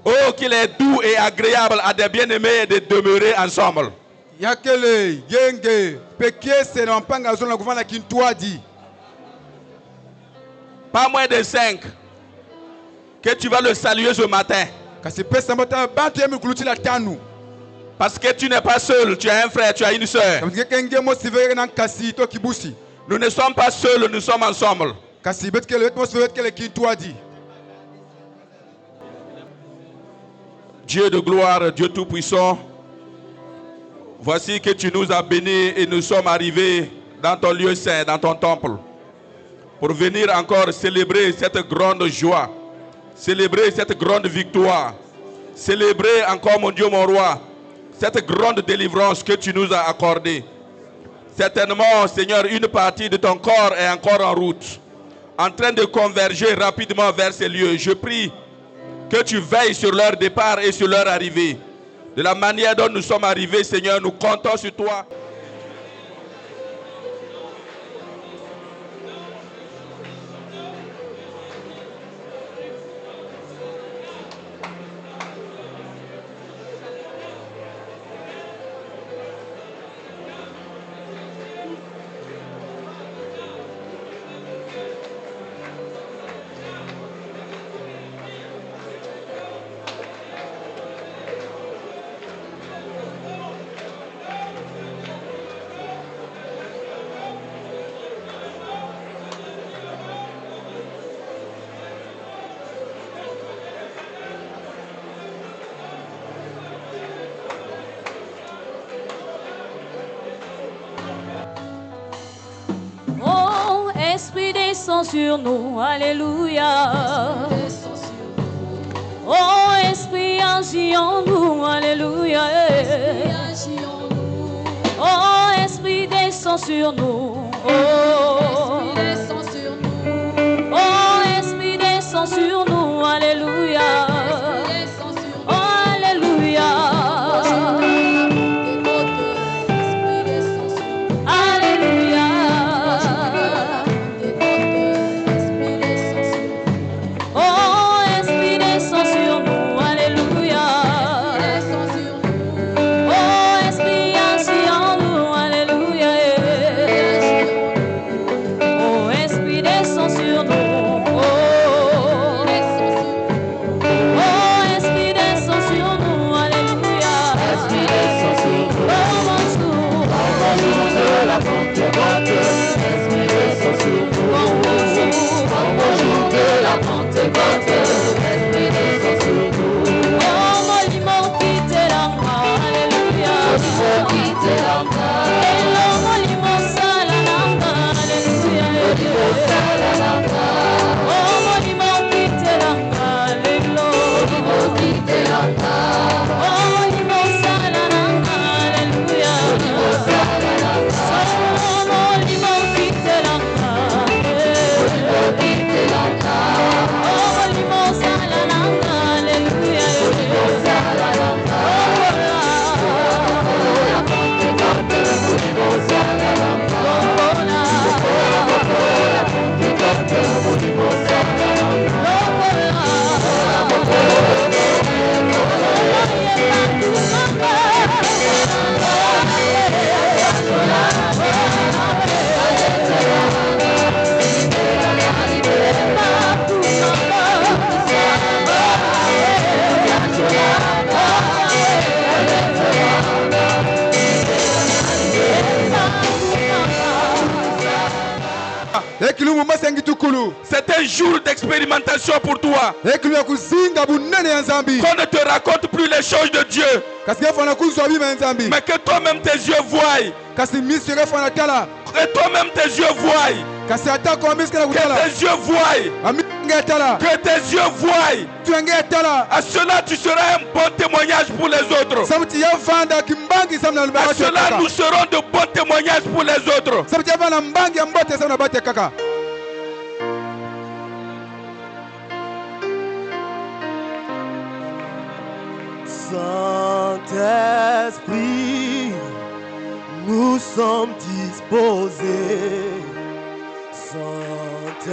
Oh, qu'il est doux et agréable à des bien-aimés de demeurer ensemble. Pas moins de 5 que tu vas le saluer ce matin. Parce que tu n'es pas seul, tu as un frère, tu as une soeur. Nous ne sommes pas seuls, nous sommes ensemble. Dieu de gloire, Dieu tout-puissant, voici que tu nous as bénis et nous sommes arrivés dans ton lieu saint, dans ton temple, pour venir encore célébrer cette grande joie, célébrer cette grande victoire, célébrer encore, mon Dieu, mon roi, cette grande délivrance que tu nous as accordée. Certainement, Seigneur, une partie de ton corps est encore en route, en train de converger rapidement vers ces lieux. Je prie que tu veilles sur leur départ et sur leur arrivée. De la manière dont nous sommes arrivés, Seigneur, nous comptons sur toi. Esprit descend sur nous, alléluia. Oh, Esprit agit en nous, alléluia. Oh, Esprit descend sur nous. Oh, Esprit descend sur nous, alléluia. Oh, alléluia. d'expérimentation pour toi. Ekulya kuzinga bunene ya nzambi. Qu'on ne te raconte plus les choses de Dieu. Kasi yafana kuzwa bima ya nzambi. Mais que toi-même tes yeux voient. Kasi miso yafana tala. Que toi-même tes yeux voient. Kasi atako amiska na Que kutala. tes yeux voient. Aminga tala. Que tes yeux voient. Tuenge tala. À cela, tu seras un bon témoignage pour les autres. Sabuti yavanda kimbangi samna À lubaka. cela, nous serons de bons témoignages pour les autres. Sabuti yavanda mbangi ya mbote samna bate kaka. Saint-Esprit, nous sommes disposés. Saint-Esprit.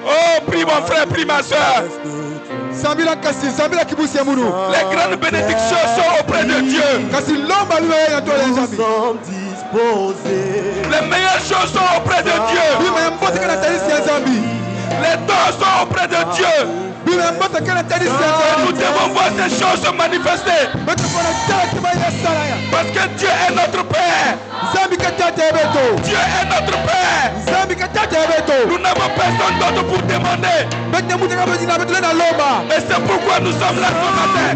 Oh, prie mon frère, prie ma soeur. Sambila kasi, sambila kibusi ya munu. Les grandes bénédictions sont auprès de Dieu. Kasi lomba luma ya tola ya Nous nzambi. sommes disposés. Les meilleures choses sont auprès de Dieu. Bima ya mbote kana talisi ya nzambi. Les dons sont auprès de Dieu. Bima ya mbote kana talisi ya Nous nzambi. devons voir ces choses se manifester. Beto kona tala kiba ya sala ya. Parce que Dieu est notre Père. Nzambi katata ya beto. Dieu est notre Père. Nzambi katata ya beto. Nous n'avons personne d'autre pour demander. Bete muta kama jina beto na lomba. Et c'est pourquoi nous sommes là ce matin.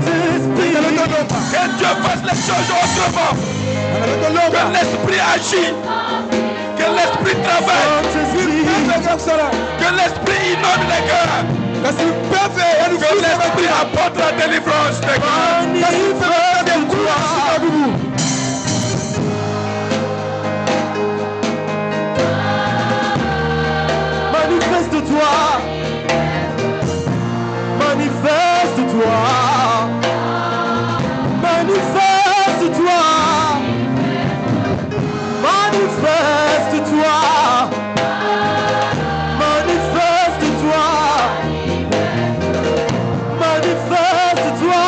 Bete beto lomba. Que Dieu fasse les choses autrement. Ana beto Que lomba. l'Esprit agit. Que l'Esprit travaille. Que l'Esprit inonde les cœurs. Kasi pepe ya Que l'Esprit apporte la délivrance des cœurs. Kasi pepe ya mkua. Manifeste-toi. Manifeste-toi. Manifeste-toi. Manifeste-toi. Manifeste-toi. Manifeste-toi.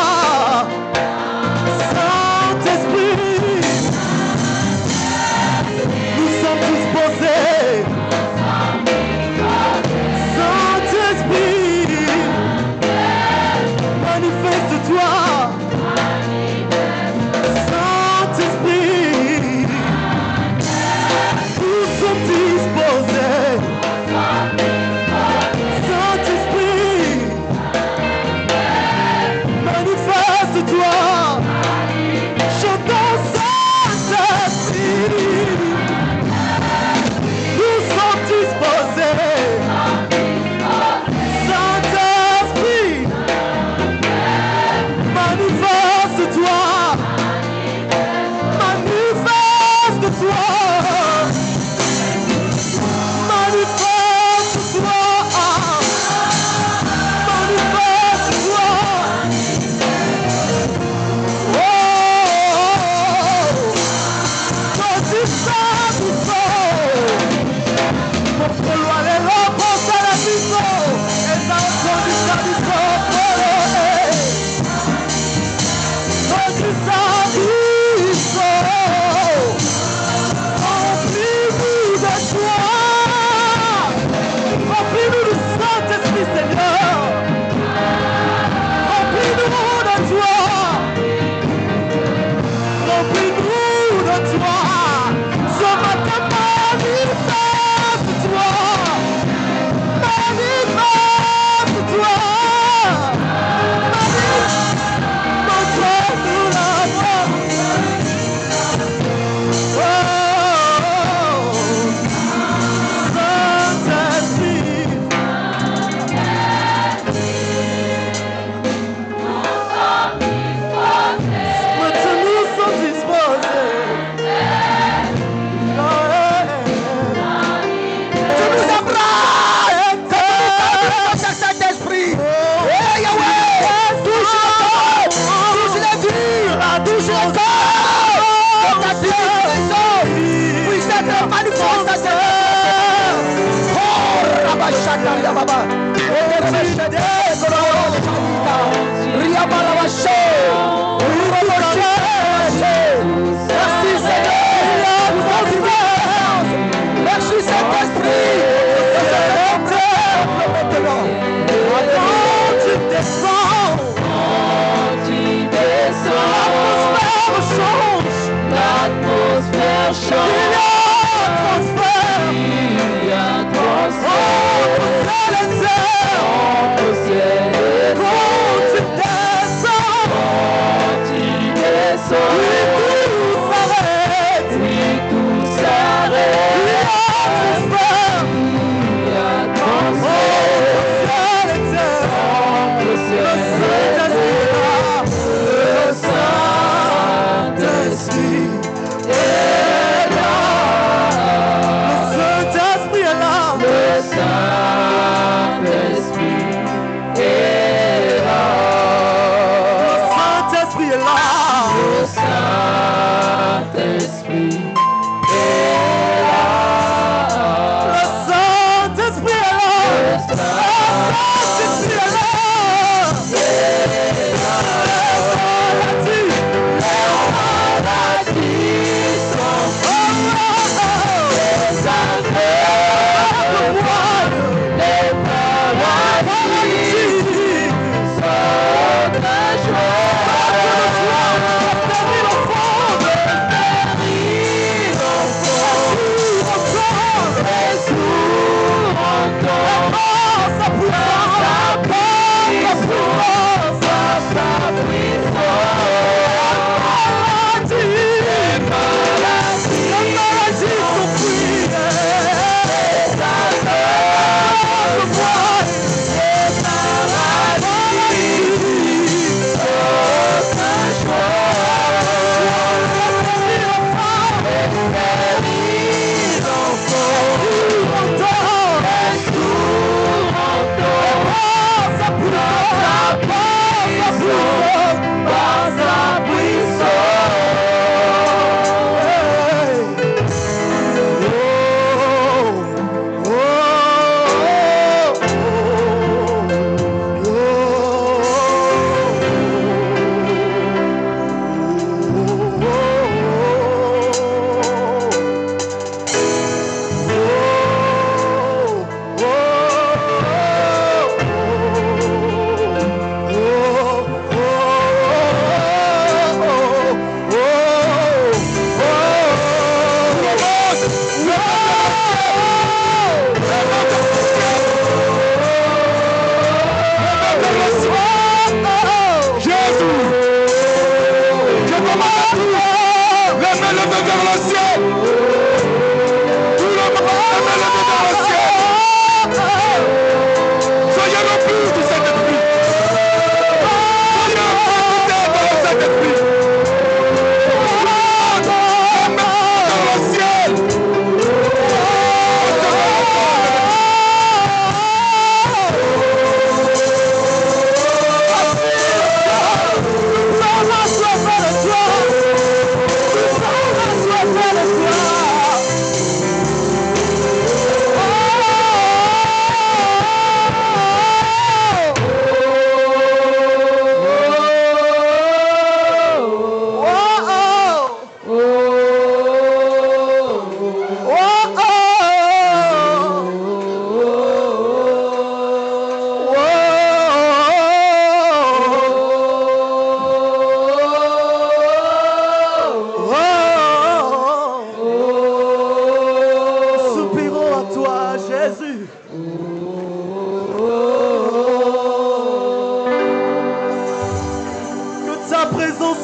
Saint-Esprit, nous sommes disposés. Saint-Esprit, manifeste-toi. Saint-Esprit, nous sommes disposés. Saint-Esprit, manifeste-toi. Chantons Saint-Esprit, nous sommes disposés. Saint-Esprit, manifeste-toi. Manifeste-toi. Manifeste-toi. Manifeste-toi. Oh, così santo. Popolo alle lobo sarà vivo. Esatto di santo. Così santo. Remplis-nous de joie. Remplis-nous du Saint-Esprit, Seigneur. Remplis-nous de joie. Remplis-nous de joie. Ce matin, manifeste-toi. Manifeste-toi. Montre-nous la voie. Oh, Saint-Esprit. Maintenant nous sommes disposés. Tu nous embrasses. Saint-Esprit. Touche le corps. Touche les vies. Touche le corps. Ta bénédiction puisse être manifestée. Oh, Rabashakaria Baba. Merci Seigneur. Merci Saint-Esprit. Quand tu descends, l'atmosphère change. Il y a transfert.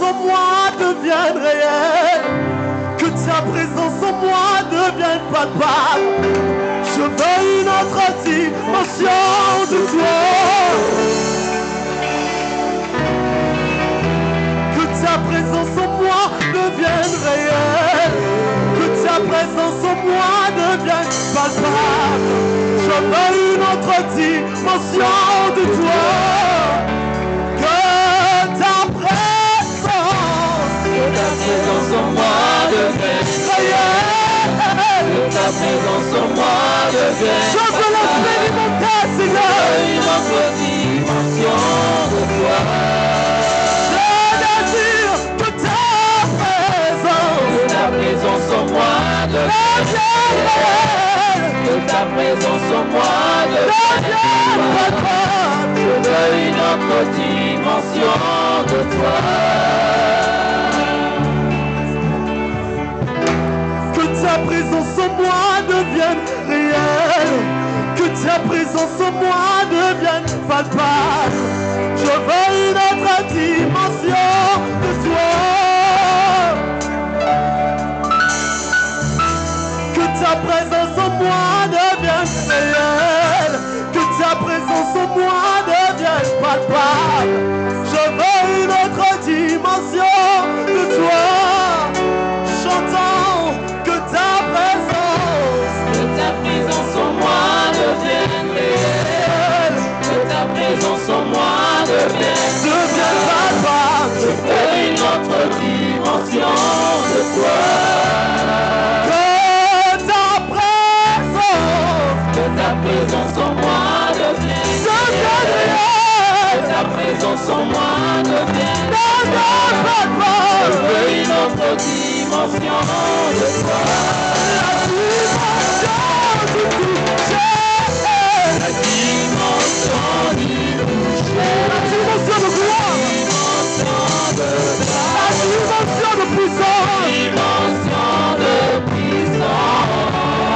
en moi devienne réelle. Que ta présence en moi devienne palpable. Je veux une autre dimension de toi. Que ta présence en moi devienne réelle. Que ta présence en moi devienne palpable. Je veux une autre dimension de toi. Que ta présence en moi devienne réelle. Que ta présence en moi devienne. Je veux l'expérimenter, Seigneur. Une autre dimension de toi. Je désire que ta présence en moi devienne réelle. Que ta présence en moi devienne palpable. Je veux une autre dimension de toi. Ta présence en moi devienne réelle. Que ta présence en moi devienne palpable. Je veux une autre dimension de toi. Que ta présence en moi devienne réelle. Que ta présence en moi devienne palpable. Je veux une autre dimension de toi. Chantons que ta présence en moi devienne réelle. Que ta présence en moi devienne palpable. Je veux une autre dimension de toi. Que ta présence en moi devienne réelle. Que ta présence en moi devienne palpable. Je veux une autre dimension de toi. La dimension du toucher. La dimension de gloire. La dimension de puissance. La dimension de puissance.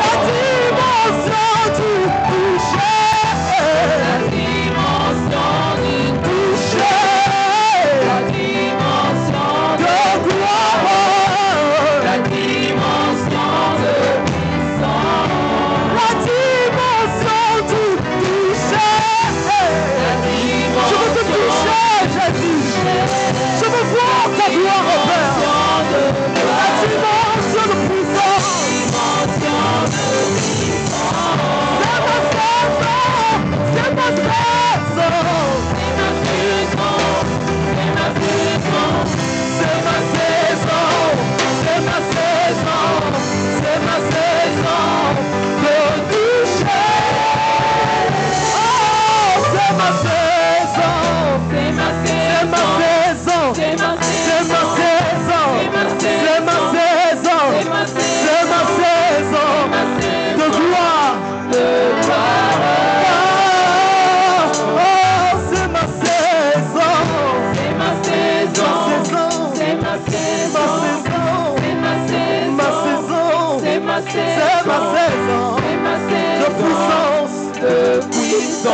La dimension du toucher. La dimension du toucher. La dimension de gloire. La dimension de puissance. La dimension du toucher. Je veux te toucher, Jésus. Je veux voir ta gloire, Père. La dimension de puissance. C'est ma saison. C'est ma saison. C'est ma saison. C'est ma saison. C'est ma saison de toucher. Oh, c'est ma saison. C'est ma saison. C'est ma saison. C'est ma saison. C'est ma saison de gloire. Oh, c'est ma saison. C'est ma saison. C'est ma saison. C'est ma saison de puissance.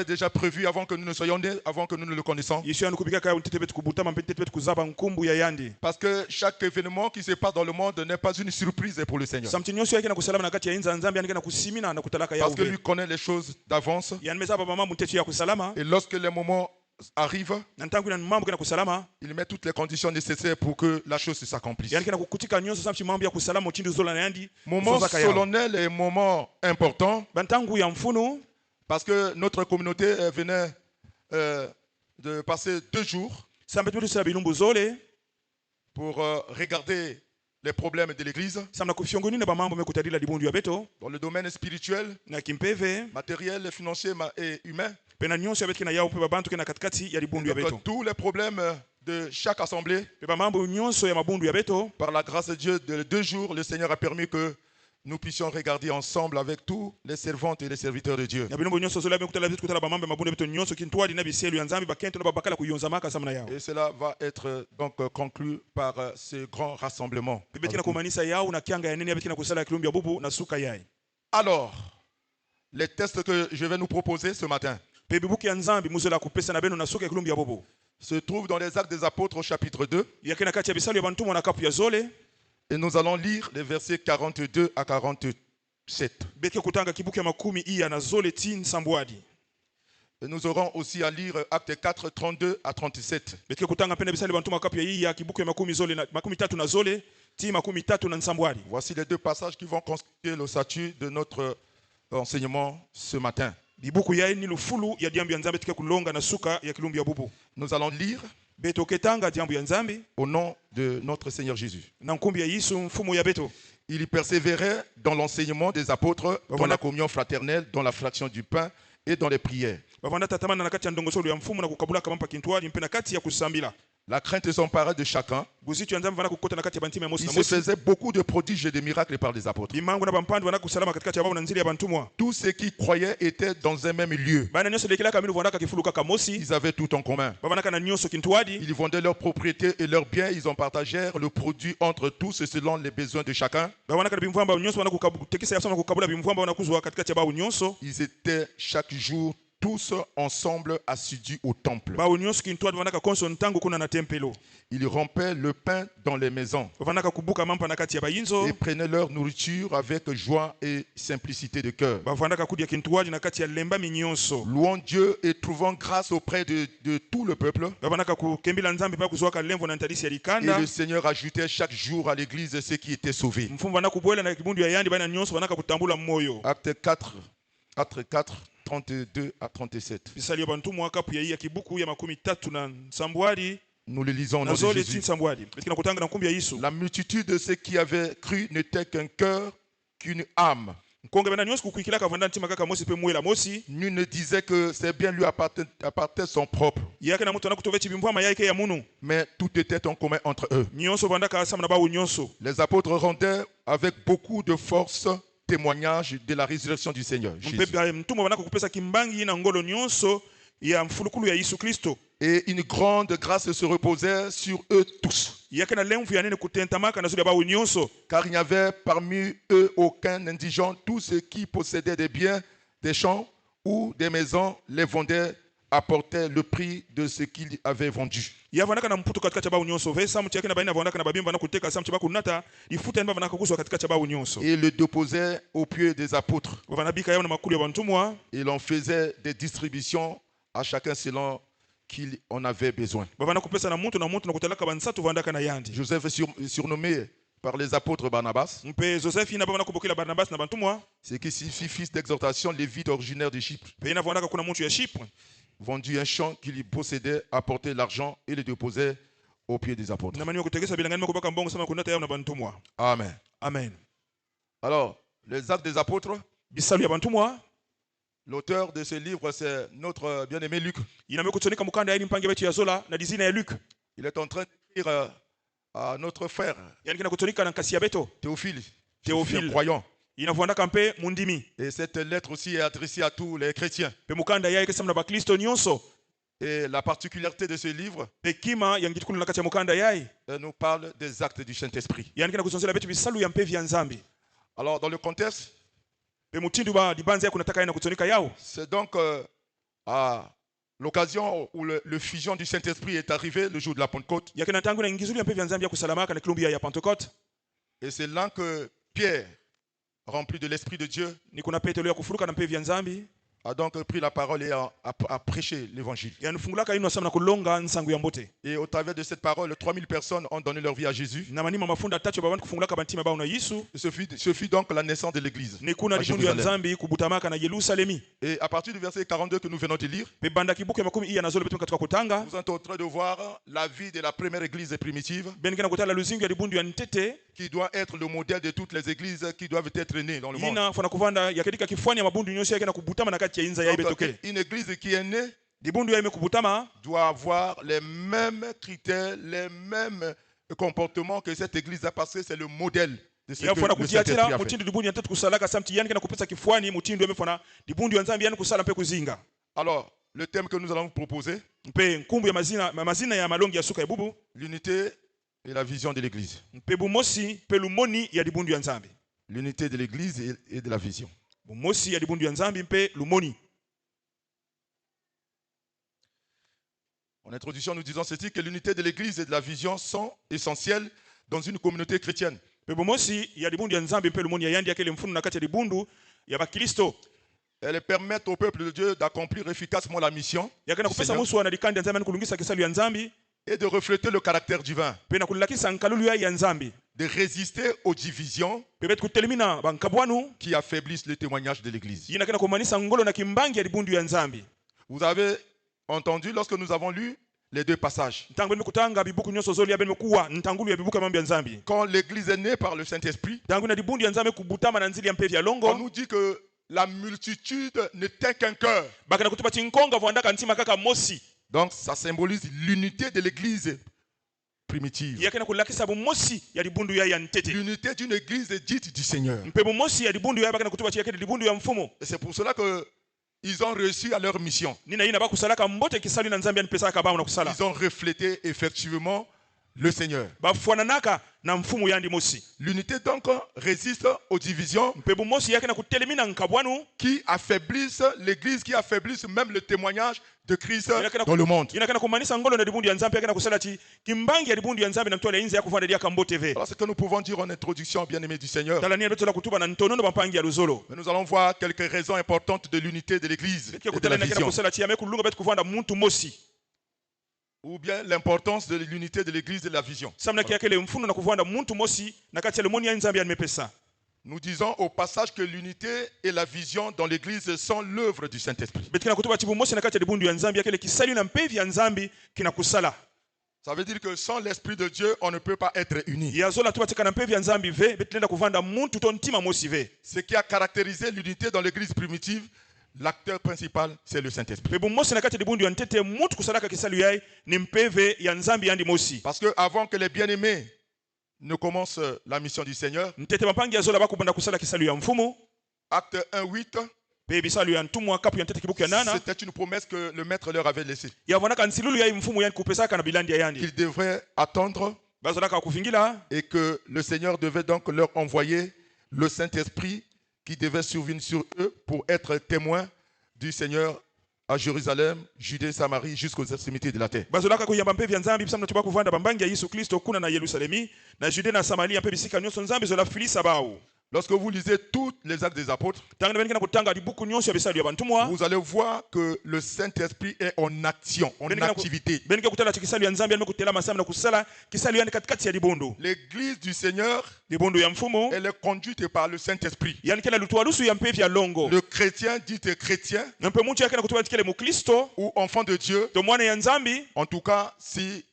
Déjà prévu avant que nous ne soyons nés, avant que nous ne le connaissions. Parce que chaque événement qui se passe dans le monde n'est pas une surprise pour le Seigneur. Parce que lui connaît les choses d'avance. Et lorsque les moments arrivent, il met toutes les conditions nécessaires pour que la chose s'accomplisse. Moment solennel et moment important. Parce que notre communauté venait de passer 2 jours pour regarder les problèmes de l'église dans le domaine spirituel, matériel, financier et humain. Donc, tous les problèmes de chaque assemblée, par la grâce de Dieu, de 2 jours, le Seigneur a permis que nous puissions regarder ensemble avec tous les servantes et les serviteurs de Dieu. Et cela va être donc conclu par ce grand rassemblement. Alors, les textes que je vais nous proposer ce matin se trouvent dans les Actes des Apôtres au chapitre 2. Et nous allons lire les versets 42 à 47. Et nous aurons aussi à lire Actes 4, 32 à 37. Voici les 2 passages qui vont constituer le statut de notre enseignement ce matin. Nous allons lire au nom de notre Seigneur Jésus. Il y persévérait dans l'enseignement des apôtres, dans la communion fraternelle, dans la fraction du pain et dans les prières. La crainte s'emparait de chacun. Il se faisait beaucoup de prodiges et de miracles par les apôtres. Tous ceux qui croyaient étaient dans un même lieu. Ils avaient tout en commun. Ils vendaient leurs propriétés et leurs biens. Ils en partagèrent le produit entre tous selon les besoins de chacun. Ils étaient chaque jour tous ensemble assidus au temple. Ils rompaient le pain dans les maisons et prenaient leur nourriture avec joie et simplicité de cœur, louant Dieu et trouvant grâce auprès de tout le peuple. Et le Seigneur ajoutait chaque jour à l'église ceux qui étaient sauvés. Acte 4, 32 à 37. Nous le lisons au nom de Jésus. La multitude de ceux qui avaient cru n'était qu'un cœur, qu'une âme. Nul ne disait que ses biens lui appartenaient son propre, mais tout était en commun entre eux. Les apôtres rendaient avec beaucoup de force témoignage de la résurrection du Seigneur Jésus. Et une grande grâce se reposait sur eux tous. Car il n'y avait parmi eux aucun indigent. Tous ceux qui possédaient des biens, des champs ou des maisons, les vendaient, apportaient le prix de ce qu'ils avaient vendu. Et le déposaient aux pieds des apôtres. Et l'on faisait des distributions à chacun selon qu'il en avait besoin. Joseph est surnommé par les apôtres Barnabas, ce qui signifie fils d'exhortation, lévite originaire de Chypre. Vendu un champ qu'il possédait, apportait l'argent et le déposait aux pieds des apôtres. Amen. Amen. Alors, les Actes des apôtres, l'auteur de ce livre, c'est notre bien-aimé Luc. Il est en train d'écrire à notre frère Théophile, croyant. Et cette lettre aussi est adressée à tous les chrétiens. Et la particularité de ce livre, elle nous parle des actes du Saint-Esprit. Alors, dans le contexte, c'est donc à l'occasion où le fusion du Saint-Esprit est arrivé le jour de la Pentecôte. Et c'est là que Pierre, rempli de l'Esprit de Dieu, a donc pris la parole et a prêché l'évangile. Et au travers de cette parole, 3000 personnes ont donné leur vie à Jésus. Ce fut donc la naissance de l'église. Et à partir du verset 42 que nous venons de lire, vous êtes en train de voir la vie de la première église primitive, qui doit être le modèle de toutes les églises qui doivent être nées dans le monde. Donc, une église qui est née dibundu ya imekubutama doit avoir les mêmes critères, les mêmes comportements que cette église a, parce que c'est le modèle de ce que yafuna le kutiatira Saint-Esprit a fait. mutindo dibundu yantatu kusalaka samti yani kana kupesa kifwani mutindo yamefona dibundu ya nzambi yani kusala mpe kuzinga. Alors, le thème que nous allons vous proposer, Mpe nkumbu ya mazina ya malongi ya suka ya bubu. l'unité et la vision de l'église. Mpe bumosi pe lumoni ya dibundu ya nzambi. L'unité de l'église et de la vision. Bumosi ya dibundu ya nzambi mpe lumoni. En introduction, nous disons ceci, que l'unité de l'église et de la vision sont essentielles dans une communauté chrétienne. Pe bumosi ya dibundu ya nzambi mpe lumoni ya yandi yakele mfunu na kati ya dibundu ya bakristo. Elles permettent au peuple de Dieu d'accomplir efficacement la mission Yakena du kupesa Seigneur musu wana dikandi ya nzambi yani kulungisa kisalu ya nzambi. et de refléter le caractère divin, Pe na kulakisa nkalulu ya nzambi. de résister aux divisions Pe betu kutelemina bankabwanu. qui affaiblissent le témoignage de l'église. Yina kena kumanisa ngolo na kimbangi ya dibundu ya nzambi. Vous avez entendu lorsque nous avons lu les deux passages. Ntangu beni kutanga bibuku nyoso zoli ya beni kuwa ntangulu ya bibuku ya mambo ya nzambi. Quand l'église est née par le Saint-Esprit, Tangu na dibundu ya nzambi kubutama na nzili ya mpevi ya on longo. nous dit que la multitude n'était qu'un cœur. Bakana kutupa chinkonga vuandaka ntima kaka mosi. Donc ça symbolise l'unité de l'église primitive. Yakena kulakisa bumosi ya dibundu ya ntete. L'unité d'une église dite du Seigneur. Mpe bumosi ya dibundu ya bakana kutupa chiyake dibundu ya mfumo. Et c'est pour cela que ils ont réussi à leur mission. Nina yina bakusalaka mbote kisali na nzambi anipesa kabamu na kusala. Ils ont reflété effectivement le Seigneur. Bafuananaka na mfumo yandi mosi. L'unité donc résiste aux divisions Mpe bumosi yakena kutelemina nkabwanu. qui affaiblissent l'église, qui affaiblissent même le témoignage de Christ dans le monde. Yina kana kumanisa ngolo na dibundu ya nzambi yakena kusala ti kimbangi ya dibundu ya nzambi na mtole inze ya kuvanda dia kambo TV. Alors ce que nous pouvons dire en introduction, bien-aimés du Seigneur, Talania beto la kutuba na ntonono bampangi ya luzolo. mais nous allons voir quelques raisons importantes de l'unité de l'église et de la vision, kusala ti yame kulunga betu kuvanda muntu mosi. ou bien l'importance de l'unité de l'église et de la vision. Samna kiyakele mfuno na kuvanda muntu mosi na kati ya lemoni ya nzambi ya nimepesa. Nous disons au passage que l'unité et la vision dans l'église sont l'œuvre du Saint-Esprit. Betkina kutuba tibu mosi na kati ya dibundu ya nzambi yakele kisali na mpevi ya nzambi kina kusala. Ça veut dire que sans l'Esprit de Dieu, on ne peut pas être unis. Yazola tuba tika na mpevi ya nzambi ve betlenda kuvanda muntu tontima mosi ve. Ce qui a caractérisé l'unité dans l'église primitive, l'acteur principal, c'est le Saint-Esprit. Pebu mosi na kati ya dibundu ya ntete muntu kusalaka kisali yai ni mpeve ya nzambi yandi mosi. Parce que avant que les bien-aimés ne commencent la mission du Seigneur, Ntete mapangi yazola bakubanda kusala kisali ya mfumo. acte 1:8, Pe bisalu ya ntumwa kapu ya ntete kibuku ya nana. c'était une promesse que le maître leur avait laissée. Yavonaka nsilulu ya mfumo yani kupesaka na bilandi ya yandi. Qu'ils devraient attendre Bazolaka kufingila. et que le Seigneur devait donc leur envoyer le Saint-Esprit qui devait survenir sur eux pour être témoins du Seigneur à Jérusalem, Judée, Samarie, jusqu'aux extrémités de la terre. Bazolaka kuyamba mpevi ya nzambi bisamna tuba kuvanda bambangi ya Yesu Kristo kuna na Yerusalemi na Judea na Samaria mpe bisika nyonso nzambi zola filisa bawo. Lorsque vous lisez tous les actes des apôtres, Tanga benikana kutanga dibuku nyonso ya bisalu ya bantumwa. vous allez voir que le Saint-Esprit est en action, en activité. Benika kutala kisalu ya nzambi amekutela masami na kusala kisalu yani katikati ya dibundu. L'église du Seigneur, Dibundu ya mfumo elle est conduite par le Saint-Esprit. yani kila lutu alusu ya mpevi ya longo. Le chrétien dit chrétien Mpe muntu yake na kutuba tikele mukristo ou enfant de Dieu, to mwana ya nzambi en tout cas, si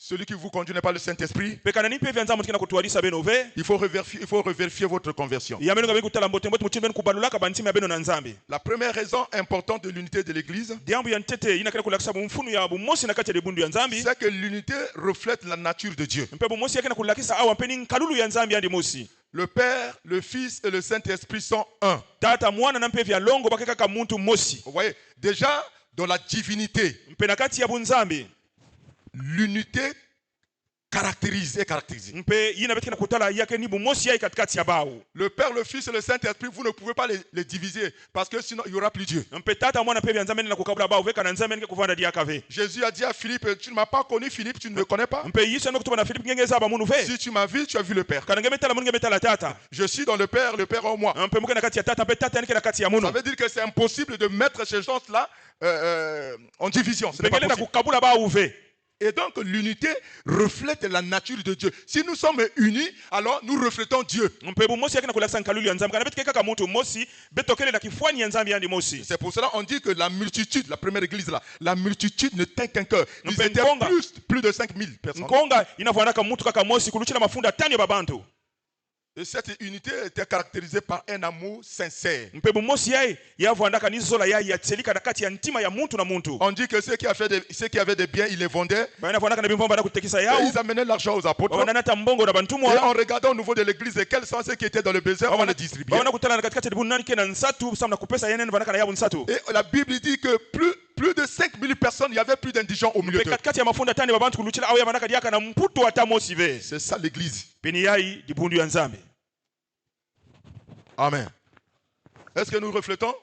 celui qui vous conduit n'est pas le Saint-Esprit, pekana ni mpevi ya nzambi tikena kutwalisa beno ve. il faut revérifier votre conversion. Ya meno ngabe kutala mbote mbote mutini beno kubalulaka bantima ya beno na nzambi. La première raison importante de l'unité de l'église, Diambu ya ntete ina kila kulakisa mfunu ya bumosi na kati ya dibundu ya nzambi. c'est que l'unité reflète la nature de Dieu. Mpe bumosi yake na kulakisa awa mpeni nkalulu ya nzambi yandi mosi. Le Père, le Fils et le Saint-Esprit sont un. Tata mwana na mpevi ya longo bakeka kaka muntu mosi. Vous voyez, déjà dans la divinité, Mpe na kati ya bunzambi. l'unité caractérise et caractérisée. Mpe yina betkina kutala yake ni bumosi yai katikati ya bawo. Le Père, le Fils et le Saint-Esprit, vous ne pouvez pas les diviser parce que sinon il n'y aura plus Dieu. Mpe tata mwana mpevi ya nzambi na kukabula bawo veka na nzambi nke kuvanda dia kave. Jésus a dit à Philippe, tu ne m'as pas connu Philippe, tu ne me connais pas. Mpe Yesu anakutuba na Filipi ngengeza ba munu ve. Si tu m'as vu, tu as vu le Père. Kana ngemetala munu ngemetala tata. Je suis dans le Père en moi. Mpe muke na kati ya tata mpe tata nike na kati ya Ça munu. veut dire que c'est impossible de mettre ces gens-là en division. Ce n'est pas Pekele na possible. kukabula bawo ve. Et donc l'unité reflète la nature de Dieu. Si nous sommes unis, alors nous reflétons Dieu. Mpe bumosi yake na kulakisa nkalulu ya nzambi kana betkeka kaka muntu mosi betokele na kifwani ya nzambi yandi mosi. C'est pour cela qu'on dit que la multitude, la première église là, la multitude ne tient qu'un cœur. Ils Mpe étaient nkonga. plus de 5000 personnes. Nkonga inafanaka muntu kaka mosi kuluchila mafunda tani ya babantu. Et cette unité était caractérisée par un amour sincère. mpe bumosi yaye yavwandaka ni zola yaye yatselika na kati ya ntima ya muntu na muntu. On dit que ceux qui avaient des biens, ils les vendaient. Banavwandaka na bimvomba na kutekisa Et yao. ils amenaient l'argent aux apôtres. Bananata mbongo na Et bantumwa. en regardant au niveau de l'église, quels sont ceux qui étaient dans le besoin, on les distribuait. Bana kutana na katikati ya nani kena nsatu samna kupesa yenen banaka na yabu nsatu. Et la Bible dit que plus de 5000 personnes, il y avait plus d'indigents au milieu Mpe d'eux. katikati ya mafunda tani babantu kuluchila au ya banaka diaka na mputo atamosive. C'est ça l'église. Peni yayi dibundu ya nzambe. Amen. Est-ce que nous reflétons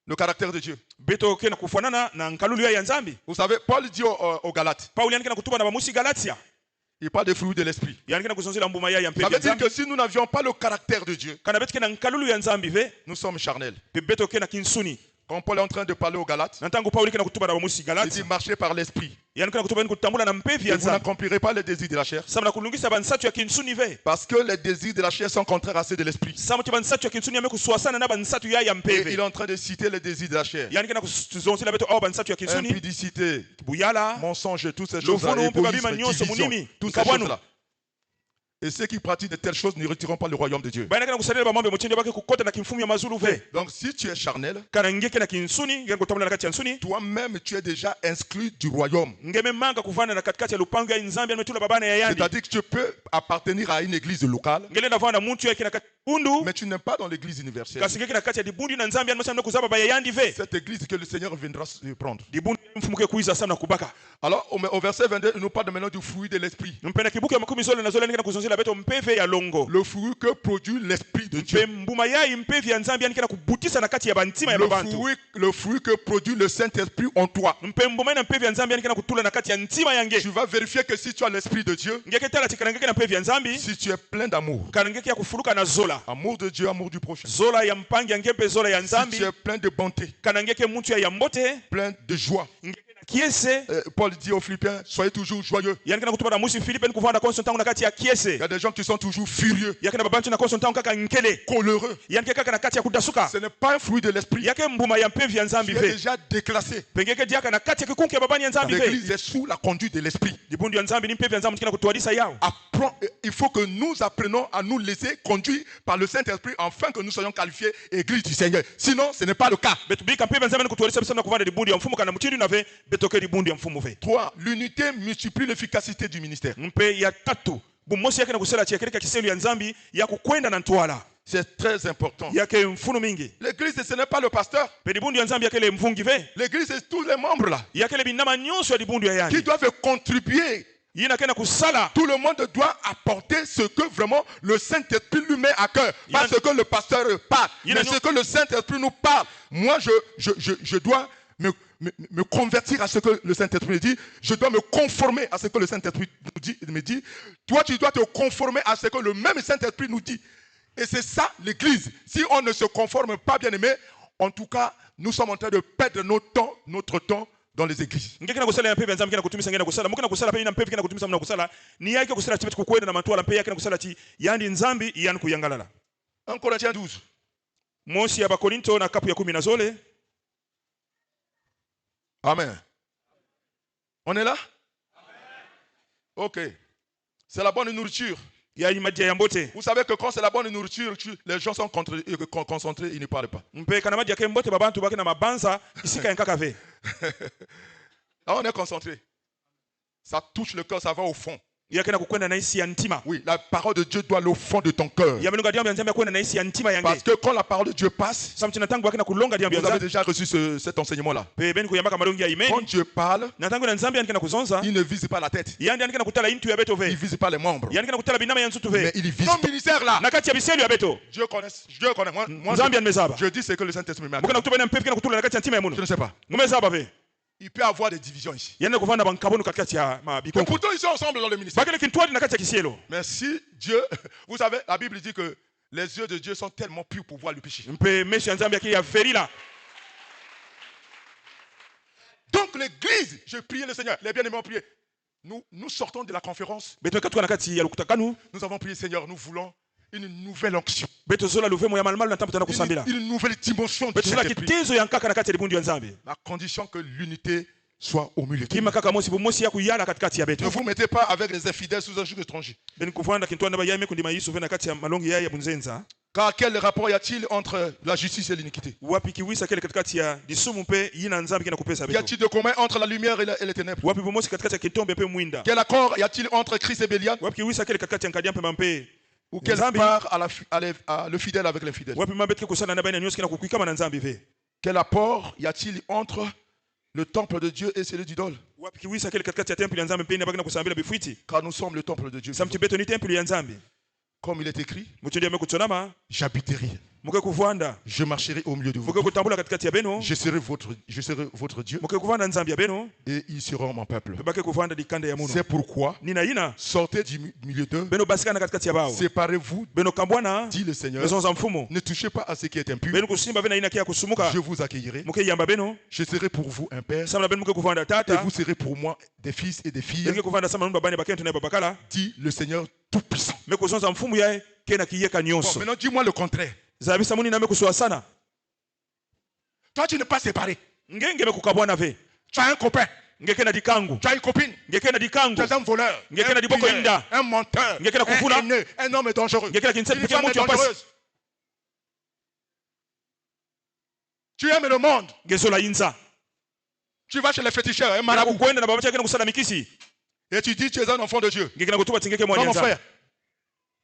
le caractère de Dieu? Beto kena kufanana na nkalulu ya nzambe. Vous savez, Paul dit aux Galates, Paul yanikena kutuba na bamusi Galatia. il parle des fruits de l'esprit. Yanikena kuzonzela mbuma ya Ça mpe veut dire nzambe. que si nous n'avions pas le caractère de Dieu, Kana beto kena nkalulu ya nzambe ve. nous sommes charnels. Pe beto kena kinsuni. Quand Paul est en train de parler aux Galates, Nantangu Paul kena kutuba na bamusi il Galatia. dit marchez par l'esprit. Yanikena kutuba ni kutambula na mpevi Et ya vous nzambe. n'accomplirez pas les désirs de la chair. Samna kulungisa bansatu ya kinsuni ve. Parce que les désirs de la chair sont contraires à ceux de l'esprit. Samuti bansatu ya kinsuni yame kuswasana na bansatu ya Et il mpeve. est en train de citer les désirs de la chair. Yanikena kuzonzela beto au bansatu ya kinsuni. Impudicité, Buyala. mensonge, toutes ces choses-là, Lofono mpe babima égoïsme, nyonso division, munimi. toutes ces Kabwanu. choses-là. Et ceux qui pratiquent de telles choses ne retireront pas le royaume de Dieu. Bainakena kusalela bamambe muchende bake kukota na kimfumu ya mazulu ve. Donc si tu es charnel, Kana ngeke na kinsuni, ngeke kutambula na kati ya nsuni. toi-même tu es déjà exclu du royaume. Ngeme manga kuvana na katikati ya lupango ya nzambe ametula babana ya yandi. C'est-à-dire que tu peux appartenir à une église locale, Ngele na vana muntu yake na undu. mais tu n'es pas dans l'église universelle. Kasi ngeke na kati ya dibundi na nzambe anmasema kuzaba baba ya yandi ve. Cette église que le Seigneur viendra se prendre. Dibundi mfumuke kuiza sana kubaka. Alors au verset 22, il nous parle maintenant du fruit de l'esprit. Mpena kibuke makumi zole na zole ngeke na kuzonzela beto mpeve ya longo. Le fruit que produit l'esprit de Dieu. Mpe mbuma ya mpevi ya nzambe ngeke na kubutisa na kati ya bantima ya babantu. Le fruit que produit le Saint-Esprit en toi. Mpe mbuma na mpevi ya nzambe ngeke na kutula na kati ya ntima yange. Tu vas vérifier que si tu as l'esprit de Dieu, Ngeke tala tikana ngeke na mpevi ya nzambi. si tu es plein d'amour, Kana ngeke ya kufuluka na zola. amour de Dieu, amour du prochain. Zola ya mpangi ya ngepe zola ya Si nzambi. tu es plein de bonté, Kana ngeke muntu ya yambote. plein de joie. Ngeke na kiese. Paul dit aux Philippiens, soyez toujours joyeux. Yanikena kutuba na musi Filipe nkuvanda konstantangu na kati ya kiese. Il y a des gens qui sont toujours furieux, Yakena babantu na konstantangu kaka nkele. coléreux. Yanike kaka na kati ya kudasuka. Ce n'est pas un fruit de l'esprit. Yake mbuma ya mpevi ya nzambi Tu es ve. déjà déclassé. Pengeke diaka na kati ya kikunke babani ya nzambi ve. L'église est sous la conduite de l'esprit. Dibundi ya nzambi ni mpevi ya nzambi kina kutuadisa yao. Il faut que nous apprenions à nous laisser conduire par le Saint-Esprit afin que nous soyons qualifiés église du Seigneur. Sinon, ce n'est pas le cas. Betubika mpevi ya nzambi kutuadisa bisana kuvanda dibundi ya mfumu kana mchiri na ve betoke dibundi ya mfumu ve. 3. L'unité multiplie l'efficacité du ministère. Mpe ya tatu. Bumosi yake na kusela chiakereka kiselu ya nzambi ya kukwenda na ntwala. C'est très important. Yake mfunu mingi. L'église, ce n'est pas le pasteur. Pe dibundi ya nzambi yake le mvungi ve. L'église, c'est tous les membres là Yake le binama nyonso ya dibundi ya qui yani. doivent contribuer. Yina kena kusala. Tout le monde doit apporter ce que vraiment le Saint-Esprit lui met à cœur. Pas ce que le pasteur parle, mais ce que le Saint-Esprit nous parle. Moi, je dois me convertir à ce que le Saint-Esprit dit. Je dois me conformer à ce que le Saint-Esprit me dit. Toi, tu dois te conformer à ce que le même Saint-Esprit nous dit. Et c'est ça l'Église. Si on ne se conforme pas, bien aimé, en tout cas, nous sommes en train de perdre notre temps dans les églises. Ngekena kusala ya mpevi ya nzambi kena kutumisa ngena kusala. Mukena kusala pe ina mpevi kena kutumisa mna kusala. Ni yake kusala chipetu kukwenda na mantwala mpe yake na kusala chi. Yandi nzambi yani kuyangalala. 1 Corinthiens 12. Mosi ya Bakorinto na kapu ya 10 na zole. Amen. On est là? Ok. C'est la bonne nourriture. Ya imadia ya mbote. Vous savez que quand c'est la bonne nourriture, les gens sont concentrés, ils ne parlent pas. Mpe kana madia ke mbote babantu bake na mabanza isika yankaka ve. Là, on est concentré. Ça touche le cœur, ça va au fond. Yake na kukwenda na isi ya ntima. Oui, la parole de Dieu doit aller au fond de ton cœur. Ya menuga diambi ya nzambi kwenda na isi ya ntima yange. Parce que quand la parole de Dieu passe, Samtina tangu bake na kulonga diambi ya vous avez nzambi. déjà reçu cet enseignement-là. Pe ben kuyambaka malongi ya Quand imeni. Dieu parle, Na tangu na nzambi yanke na kuzonza. il ne vise pas la tête. Yandi yanke na kutala intu ya beto Il ve. ne vise pas les membres. Yanke na kutala binama ya nsutu ve. Mais il vise ton ministère là. Na kati ya biselu ya beto. Dieu connaît. Moi, Nzambi anmezaba. je dis ce que le Saint-Esprit m'a dit. Mukena kutuba na mpevi kena kutula na kati ya ntima ya Je munu. ne sais pas. Ngumezaba ve. Il peut y avoir des divisions ici. Yende kuvanda bankabonu katikati ya Et mabikongo. pourtant, ils sont ensemble dans le ministère. Bakele kintwadi na kati ya kisielo. Mais si Dieu, vous savez, la Bible dit que les yeux de Dieu sont tellement purs pour voir le péché. Mpe meshi ya nzambi yake ya verila. Donc l'église, je prie le Seigneur, les bien-aimés ont prié. Nous sortons de la conférence. Beto katuka na kati ya lukutakanu. Nous avons prié, Seigneur, nous voulons une nouvelle onction. Beto zola luvemo ya malmalu na tambuta na kusambila. Une nouvelle dimension du Beto zola Saint-Esprit. kitezo ya nkaka na kati ya dibundi ya nzambi. La condition que l'unité soit au milieu de kima nous. kaka mosi bumosi ya kuyala katikati ya Ne beto vous mettez pas avec les infidèles sous un joug étranger. beni kuvanda kintwanda bayame kundima yisu vena kati ya malongi ya bunzenza Car quel rapport y a-t-il entre la justice et l'iniquité? wapi kiwisa kile katikati ya lisumu mpe yina nzambi kina kupesa Y beto a-t-il de commun entre la lumière et les ténèbres? wapi bumosi katikati ya kitombe pe mwinda Quel accord y a-t-il entre Christ et Bélial? wapi kiwisa kile katikati ya nkadia mpe mampe Ou quelle Nzambi. part à le fidèle avec l'infidèle? wapi mambe tike kusala na baina nyosi kina kukwikama na nzambi ve Quel apport y a-t-il entre le temple de Dieu et celui d'idole? wapi kiwisa kile katikati ya temple ya nzambi mpe inabaki na kusambila bifwiti Car nous sommes le temple de Dieu. samti beto ni temple ya nzambi Comme il est écrit, mutundi ame kutsonama j'habiterai, muke kuvanda je marcherai au milieu de vous. muke kutambula katikati ya beno Je serai votre Dieu muke kuvanda nzambi ya beno et ils seront mon peuple. mpe bake kuvanda dikanda ya muno C'est pourquoi nina ina sortez du milieu d'eux, beno basikana katikati ya bao séparez-vous, beno kambwana dit le Seigneur. bezo za mfumo Ne touchez pas à ce qui est impur. beno kusimba vena ina kia kusumuka Je vous accueillerai. muke yamba beno Je serai pour vous un père samla beno muke kuvanda et tata vous serez pour moi des fils et des filles, yenge kuvanda sama nunu babane bakento na babakala dit le Seigneur Tout-Puissant. me kuzonza mfumu yae kena kiyeka Bon, nyonso maintenant dis-moi le contraire. zabisa muni name kuswa sana Toi, tu n'es pas séparé. ngenge me kukabwana ve Tu as un copain, ngeke na dikangu tu as une copine, ngeke na tu dikangu es un voleur, Ngeke na un diboko pilleur, inda. un menteur, Ngeke na kufuna. un haineux, un homme dangereux. ngeke na kinsa Une pikia femme est mutu ya pasi dangereuse. Tu aimes le monde. ngesola inza Tu vas chez les féticheurs, un na marabout, kukwenda na babacha kena kusala mikisi et tu dis tu es un enfant de Dieu. ngeke na kutuba tingeke Non, mwanya mon nza frère.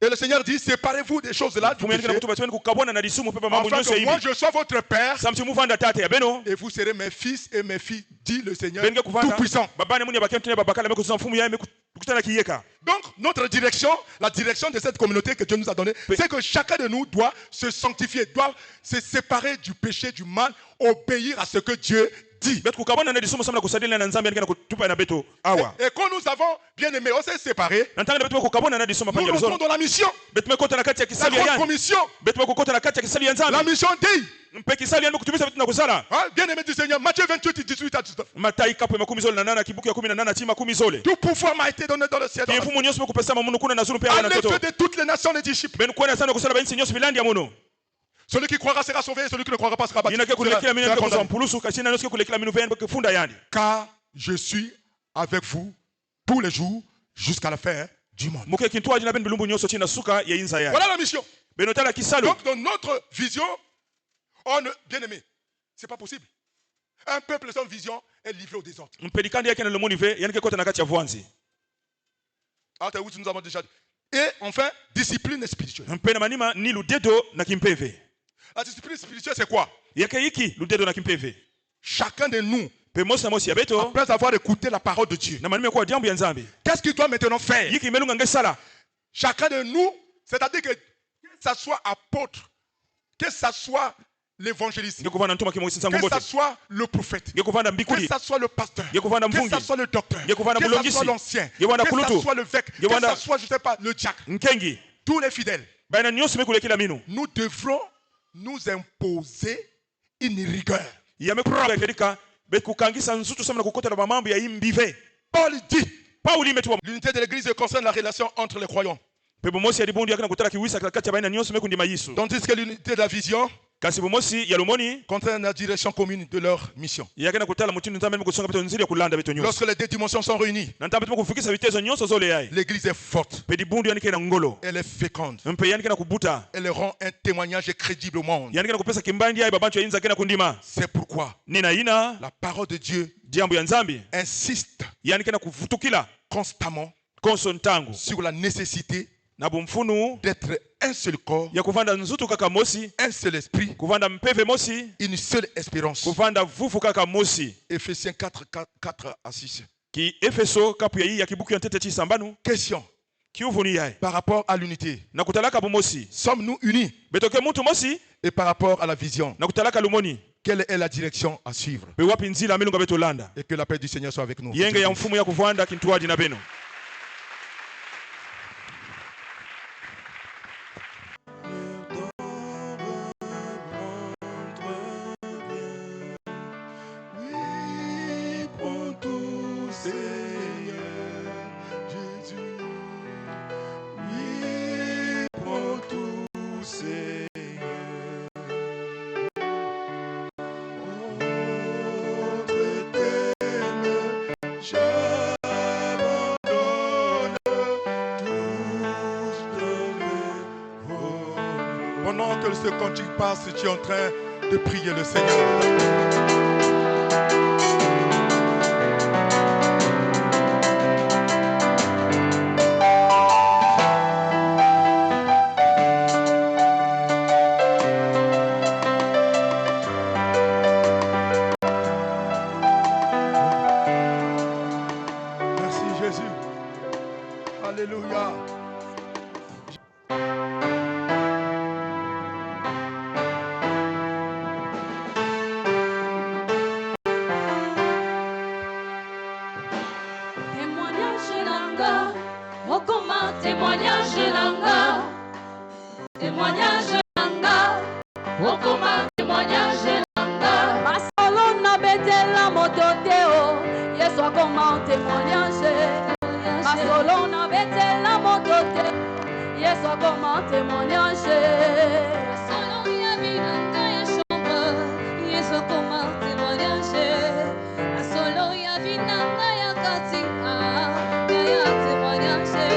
Et le Seigneur dit, séparez-vous des choses là du fumu yake na péché, kutuba twende kukabwana na lisumu pepa mambo afin nyonso que moi hivi je sois votre père samti muvanda tate ya beno et vous serez mes fils et mes filles, dit le Seigneur benge kuvanda Tout-Puissant. babane muni abakento ne babakala me kuzonza mfumu yae me kutana kiyeka Donc, notre direction, la direction de cette communauté que Dieu nous a donnée, c'est que chacun de nous doit se sanctifier, doit se séparer du péché, du mal, obéir à ce que Dieu dit. betu kukabwana na lisumu samla kusadili na nzambi yake na kutupa na beto awa Et quand nous avons bien aimé, on s'est séparés, na ntanga betu kukabwana na lisumu nous panja rentrons bizolo dans la mission, betu mekota na kati ya la kisali ya grande yani commission. betu mekota na kati ya kisali ya La nzambi mission dit, mpe kisali yani kutumisa betu na kusala hein, bien aimé du Seigneur, Matthieu 28, 18 à 19. matai kapo makumi zole na nana kibuku ya 18 tima 10 zole Tout pouvoir m'a été donné dans le ciel. kifumu nyonso mekupesa mamuno kuna na zulu pe Allez na toto faire de toutes les nations les disciples. benu kwenda sana kusala bainsi nyonso bilandi ya muno Celui qui croira sera sauvé, et celui qui ne croira pas sera baptisé. yinake kulekela mino Sera ndiko condamné. mpulusu kashina nyonso kulekela mino vende kufunda yani Car je suis avec vous tous les jours jusqu'à la fin du monde. muke kintu ajina benu bilumbu nyonso china suka ya inza yani Voilà la mission. benu tala kisalo Donc, dans notre vision, bien aimé, c'est pas possible. Un peuple sans vision est livré au désordre. mpedikandi yake na lomoni ve yani kekota na kati ya vwanzi Nous avons déjà dit. Et enfin, discipline spirituelle. mpena manima ni ludedo na kimpeve La discipline spirituelle, c'est quoi? yake hiki ludedo na kimpeve Chacun de nous, pe mosi na mosi ya beto après avoir écouté la parole de Dieu, na manima kwa jambo ya nzambi qu'est-ce qu'il doit maintenant faire? yiki melunga ngesala Chacun de nous, c'est-à-dire que ça soit apôtre, que ça soit l'évangéliste, ngekuvanda ntuma kimo sinza que ça ngombote soit le prophète, ngekuvanda que mbikuli ça soit le pasteur, ngekuvanda que ça mfungi soit le docteur, que ngekuvanda ça mulongisi soit l'ancien, que ngekuvanda ça kulutu soit le vec, que ngekuvanda ça soit, je ne sais pas, le diacre, nkengi tous les fidèles, baina nyonso mekulekela mino nous devrons nous imposer une rigueur. yamekukeleka bekukangisa nsutu samna kukotela mamambo ya imbive Paul dit, pauli metu l'unité de l'église concerne la relation entre les croyants, pe bomosi ya libundu yakana kutala kiwisa kati ya baina nyonso mekundima yisu tandis que l'unité de la vision kasi bomosi ya lumoni concerne la direction commune de leur mission. yakana kutala mutinu nzambe mekusonga beto nziri ya kulanda beto nyonso Lorsque les deux dimensions sont réunies, na ntambe tumekufikisa vitezo nyonso zole yayi l'église est forte, pe dibundu yani kena ngolo elle est féconde, mpe yani kena kubuta elle rend un témoignage crédible au monde. yani kena kupesa kimbandi yayi babancho ya inza kena kundima C'est pourquoi nina ina la parole de Dieu jambo ya nzambi insiste yani kena kuvutukila constamment konso ntangu sur la nécessité na bumfunu d'être un seul corps, ya kuvanda nzutu kaka mosi un seul esprit, kuvanda mpeve mosi une seule espérance. kuvanda vufu kaka mosi Éphésiens 4 à 6. ki efeso kapu ya hii ya kibuku ya ntete chisambanu Question kiuvuni yaye par rapport à l'unité. na kutalaka bumosi Sommes-nous unis? betoke mutu mosi Et par rapport à la vision, na kutalaka lumoni quelle est la direction à suivre? pe wapi nzila amelunga betolanda Et que la paix du Seigneur soit avec nous. yenge ya mfumu ya kuvanda kintuaji na beno Oui, prends tout, Seigneur Jésus. Oui, prends tout, Seigneur. Entre tes mains, Pendant que ce cantique passe, tu es en train de prier le Seigneur. Merci Jésus. Alléluia. Témoignage langa, oh comment témoignage langa, témoignage langa, oh comment témoignage langa. Barcelona betela mototeo, yeso comment témoignage. Barcelona betela mototeo, yeso comment témoignage. Barcelona ya vinanga ya chambre, yeso comment témoignage. Barcelona ya vinanga ya katika, ya témoignage.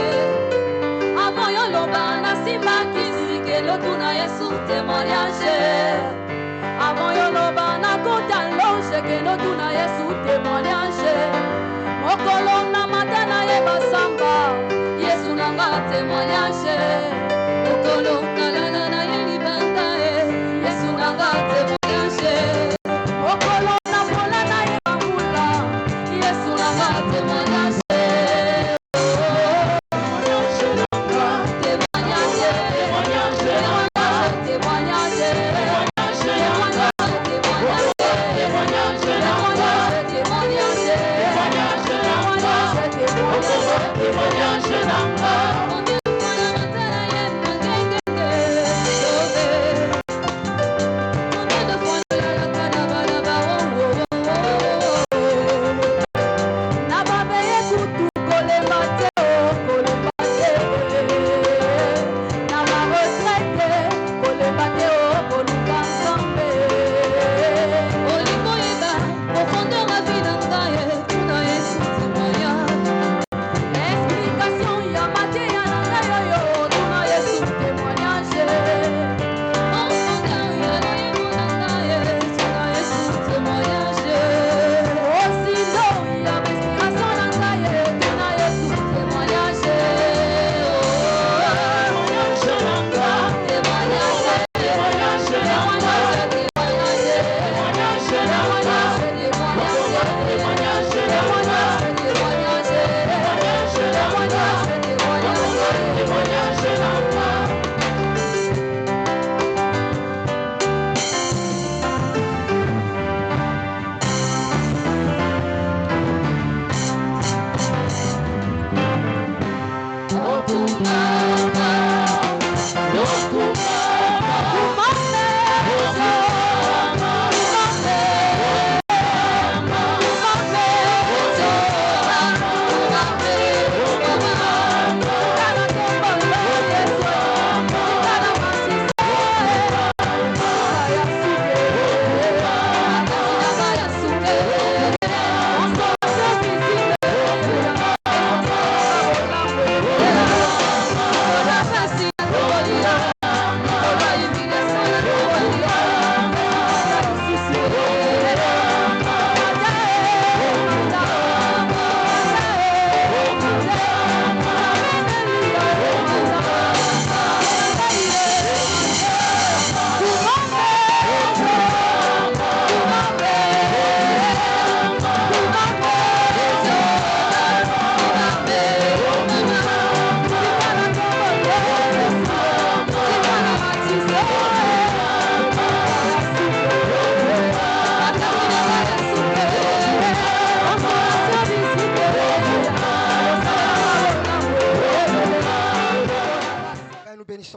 Avant yo loba na simba kisike lotuna yesu témoignage. Avant yo loba na kota longe ke lotuna yesu témoignage. Mokolo na matana ye basamba, yesu nanga témoignage. Mokolo kalala na ye libanda yesu nanga témoignage. Mokolo na pola na ye bambula, yesu nanga témoignage.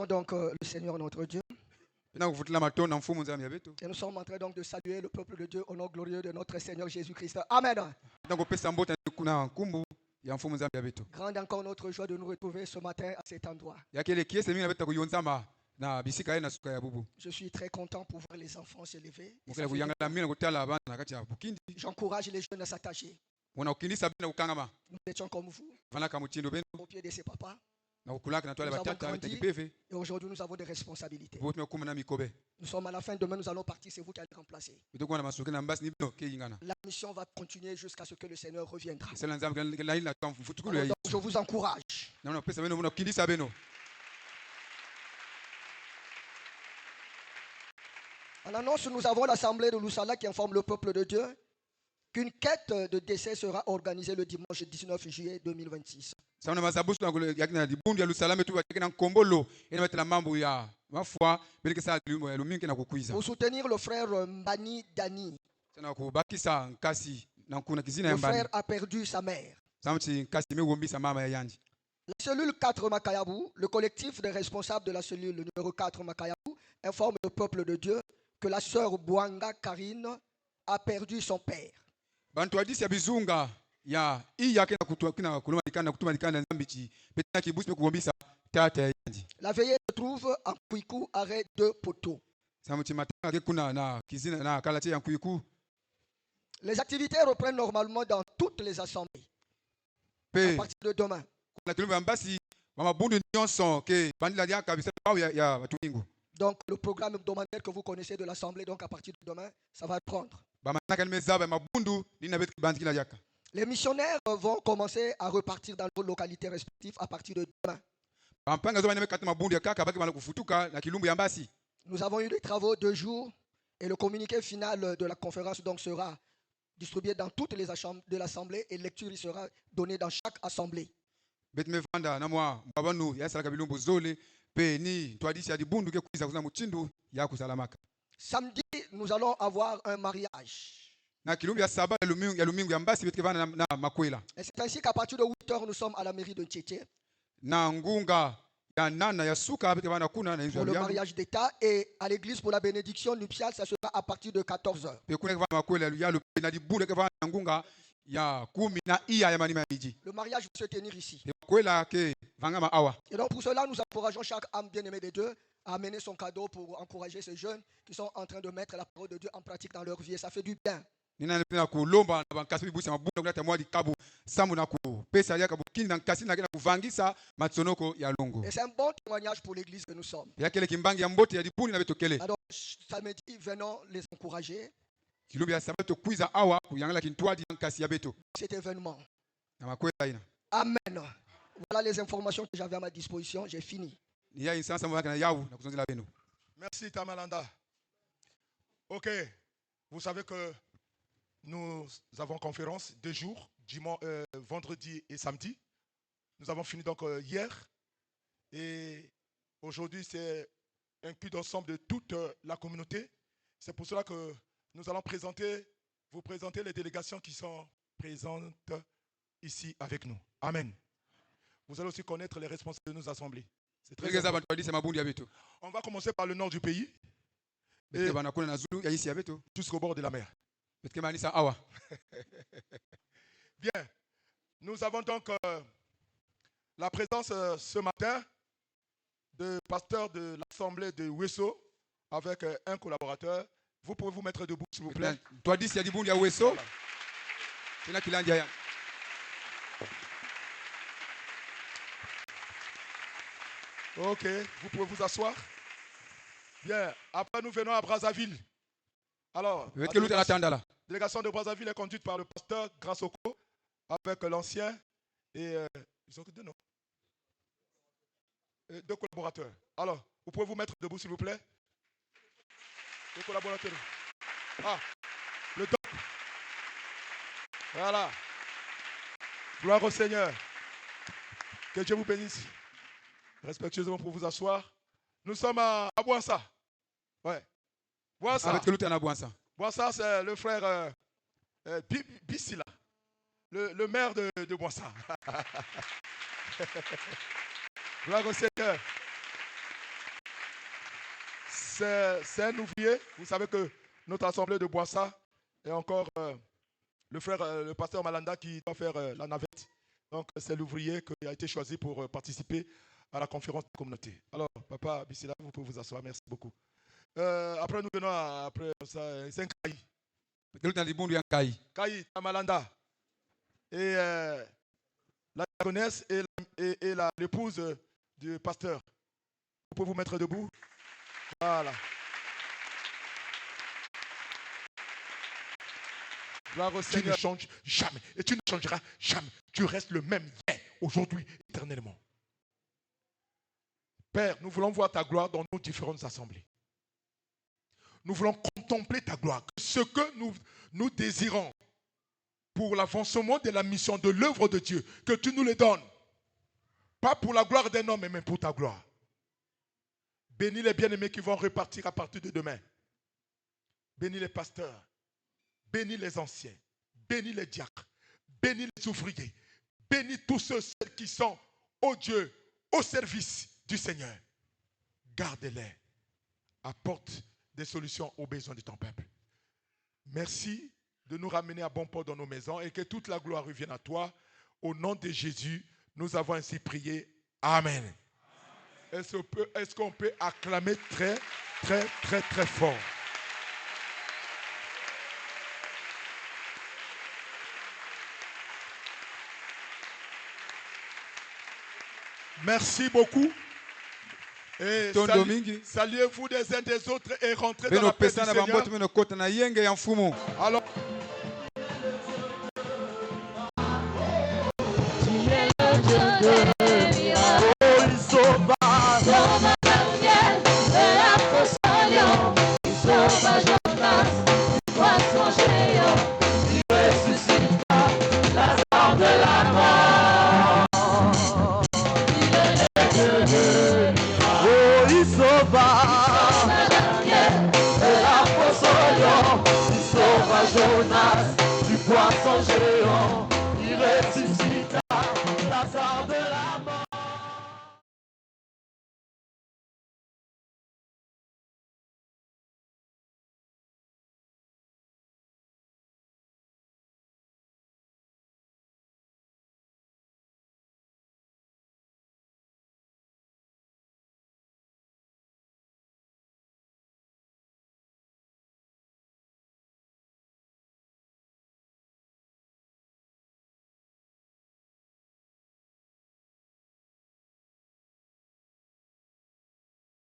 Donc le Seigneur notre Dieu. Et nous sommes en train donc de saluer le peuple de Dieu au nom glorieux de notre Seigneur Jésus-Christ. Amen. Grande encore notre joie de nous retrouver ce matin à cet endroit. Je suis très content pour voir les enfants s'élever. J'encourage les jeunes à s'attacher. Nous étions comme vous, au pied de ses papas. grandi et aujourd'hui nous avons des responsabilités. Nous sommes à la fin, demain nous allons partir, c'est vous qui allez remplacer. La mission va continuer jusqu'à ce que le Seigneur reviendra. Donc, je vous encourage. En annonce, nous avons l'assemblée de Lusala qui informe le peuple de Dieu qu'une quête de décès sera organisée le dimanche 19 juillet 2026. Pour soutenir le frère Mbani Dani, le frère a perdu sa mère. La cellule 4 Makayabou, le collectif des responsables de la cellule numéro 4 Makayabou, informe le peuple de Dieu que la sœur Bouanga Karine a perdu son père. La veillée se trouve à Kouikou, arrêt de Poto. Les activités reprennent normalement dans toutes les assemblées à partir de demain. Donc le programme hebdomadaire que vous connaissez de l'assemblée, donc à partir de demain, ça va prendre. Les missionnaires vont commencer à repartir dans leurs localités respectives à partir de demain. Nous avons eu des travaux 2 jours et le communiqué final de la conférence donc sera distribué dans toutes les assemblées de l'assemblée et lecture il sera donnée dans chaque assemblée. Samedi, nous allons avoir un mariage. Et c'est ainsi qu'à partir de 8h, nous sommes à la mairie de Tchétché pour le mariage d'État et à l'église pour la bénédiction nuptiale, ça sera à partir de 14h. Le mariage va se tenir ici. Et donc pour cela, nous encourageons chaque âme bien-aimée des dieux à amener son cadeau pour encourager ces jeunes qui sont en train de mettre la parole de Dieu en pratique dans leur vie. Et ça fait du bien. Et c'est un bon témoignage pour l'église que nous sommes. Alors, samedi, venons les encourager. Cet événement. Amen. Voilà les informations que j'avais à ma disposition. J'ai fini. Merci Tamalanda. Ok, vous savez que nous avons conférence 2 jours, vendredi et samedi. Nous avons fini donc hier. Et aujourd'hui, c'est un culte d'ensemble de toute la communauté. C'est pour cela que nous allons vous présenter les délégations qui sont présentes ici avec nous. Amen. Vous allez aussi connaître les responsables de nos assemblées. C'est très important. On va commencer par le nord du pays et jusqu'au bord de la mer. Bien. Nous avons donc la présence ce matin de pasteur de l'assemblée de Wesso avec un collaborateur. Vous pouvez vous mettre debout, s'il vous plaît. Voilà. Ok, vous pouvez vous asseoir. Bien, après nous venons à Brazzaville. Alors, la délégation de Brazzaville est conduite par le pasteur Grassoko avec l'ancien et ils ont que 2 noms. 2 collaborateurs. Alors, vous pouvez vous mettre debout, s'il vous plaît. 2 collaborateurs. Ah, le top. Voilà. Gloire au Seigneur. Que Dieu vous bénisse. Respectueusement pour vous asseoir. Nous sommes à Bouassa. Ouais. Bouassa. Bouassa, c'est le frère Bissila, le maire de Bouassa. Gloire au Seigneur. C'est un ouvrier. Vous savez que notre assemblée de Bouassa est encore le pasteur Malanda qui doit faire la navette. Donc, c'est l'ouvrier qui a été choisi pour participer à la conférence de la communauté. Alors, papa Bissila, vous pouvez vous asseoir. Merci beaucoup. Après, nous venons après ça. C'est un Kaï, Tamalanda. Et la diaconesse et l'épouse du pasteur. Vous pouvez vous mettre debout. Voilà. Gloire au Seigneur. Tu ne changes jamais. Et tu ne changeras jamais. Tu restes le même hier, aujourd'hui, éternellement. Père, nous voulons voir ta gloire dans nos différentes assemblées. Nous voulons contempler ta gloire. Ce que nous désirons pour l'avancement de la mission, de l'œuvre de Dieu, que tu nous le donnes. Pas pour la gloire d'un homme, mais pour ta gloire. Bénis les bien-aimés qui vont repartir à partir de demain. Bénis les pasteurs. Bénis les anciens. Bénis les diacres. Bénis les ouvriers. Bénis tous ceux qui sont, ô Dieu, au service du Seigneur. Garde-les. Apporte des solutions aux besoins de ton peuple. Merci de nous ramener à bon port dans nos maisons et que toute la gloire revienne à toi. Au nom de Jésus, nous avons ainsi prié. Amen. Est-ce qu'on peut acclamer très, très, très, très fort? Merci beaucoup. Et saluez-vous des uns des autres et rentrez dans la paix du Seigneur. Alors,